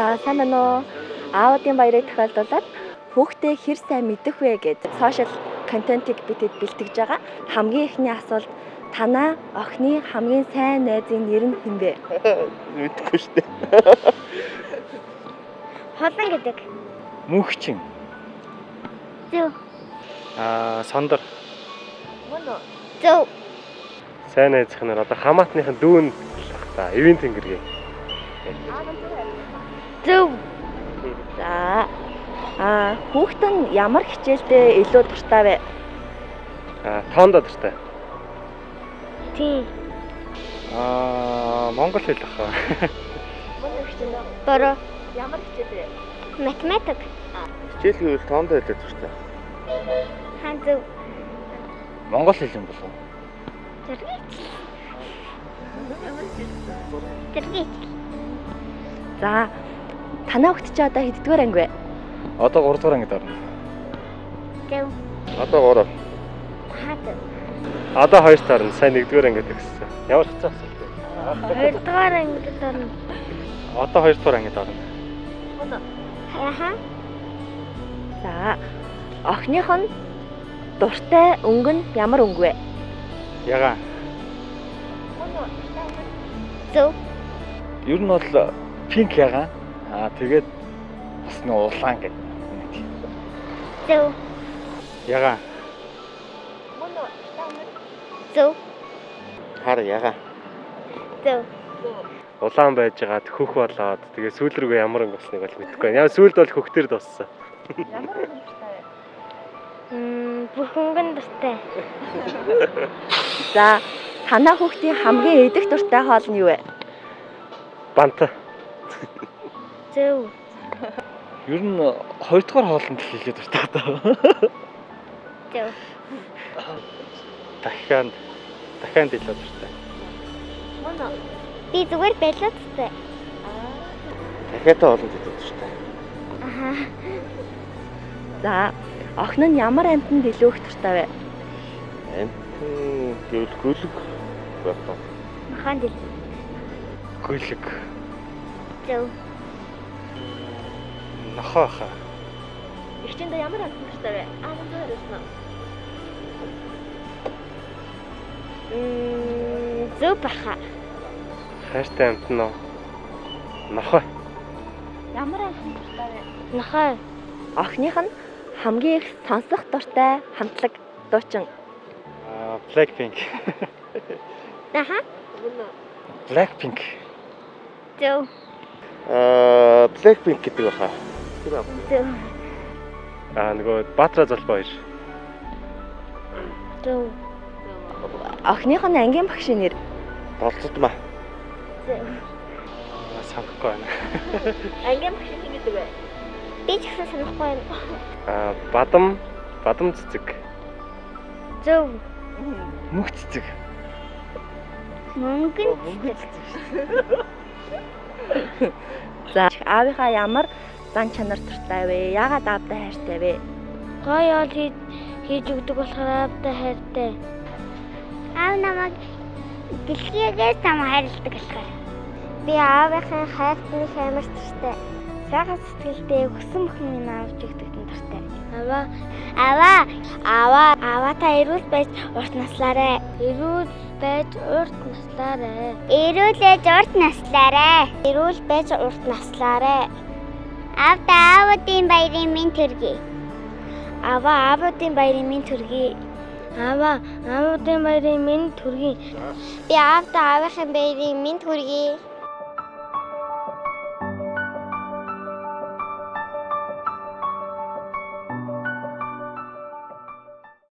За сайн байна уу? Аудион баярыг тохиолдуулаад хүүхдээ хэр сайн мэдэх вэ гэдэг сошиал контентыг бидэд бэлтгэж байгаа. Хамгийн ихний асуулт танаа охины хамгийн сайн найзын нэр нь хэн бэ? Мэдгүй шүү дээ. Холон гэдэг. Мөнхчин. Зөв. Сондар. Мөн үү? Зөв. Сайн найзах нь одоо хамаатныхын дүүн болох та. Эвийн тэнгэргээ. Зөв. За. Хүүхэд нь ямар хичээлдээ илүү дуртай вэ? Тоондоо дуртай. Тийм. Монгол хэл ах. Мөн үү? Бороо. Ямар хичээл вэ? Математик. Хичээл гэвэл тоондоо хэлээд дуртай. Хаан зөв. Монгол хэл юм болов уу? Тэргийг. За. Танаа хүүхэд чи одоо хэддүгээр анги вэ? Одоо 3 дугаар ангид орно. Зөв. Одоо 3. Хаад. Одоо 2 дугаар нь сайн 1-р ангид төгссөн. Ямар хэцүү асуулт вэ? 2-р ангид орно. Одоо 2 дугаар ангид орно. Аха. За. Охиных нь дуртай өнгө нь ямар өнгө вэ? Ягаа. Зөв. Ер нь бол пинк ягаа. Тэгээд бас нэг улаан гэдэг. Зөв. Ягаа. Зөв. Хар ягаа. Зөв. Улаан байжгаад хөх болоод тэгээ сүүл рүүгээ ямар өнгө болсныг бол мэдэхгүй байна. Яа сүүлд бол хөхтөр дууссан. Ямар өнгө дуртай вэ? Бүх өнгөн дуртай. За. Танаа хүүхдийн хамгийн идэх дуртай хоол нь юу вэ? Банта. Зөв. Ер нь 2 дугаар хоолнд л хэлээд дуртай даа. Зөв. Дахиад хэлээд дуртай. Мөн үү? Би зүгээр байлаа дуртай. Дахиад хоолнд хэлээд дуртай. Аха. За. Охин нь ямар амьтанд илүү их дуртай вэ? Амтэн гэвэл гөлөг байна. Махан дил. Гөлөг. Зөв. Нохоо хаа. Эгчэндээ ямар амьтанд дуртай вэ? Мөн зөв өснө. Зөв баха. Хайртай амтэн нөө. Нохоо. Ямар амьтанд дуртай вэ? Нохой. Охиных нь хамгийн их сонсох дуртай хамтлаг дуучин. Blackpink. Аха. Blackpink. Зөв. Blackpink гэдэг баха. Зөв. Нөгөө Баатар залбаа хоёр. Зөв. Охиных нь ангийн багшийн нэр. Болцодмаа. Зөв. Санахгүй байна. Ангийн багш хэн гэдэг вэ? Би ч гэсэн санахгүй байна. Бадам цэцэг. Зөв. Мөнх цэцэг. Мөнгөн. За аавынхаа ямар зан чанар дуртай вэ? Яагаад аавтай хайртай вэ? Гоё ол хийж өгдөг болохоор аавтай хайртай. Аав намайг дэлхийгээс том хайрладаг болохоор. Би аавынхаа хайртныг амар дуртай. Сайхан сэтгэлдээ хүссэн бүхэн минь авч өгдөг дуртай. Аваа та эрүүл байж урт наслаарай. Эрүүл байж урт наслаарай. Аваа аавуудын баярын минь төргий. Би аавда аавынхын баярын минь төргий.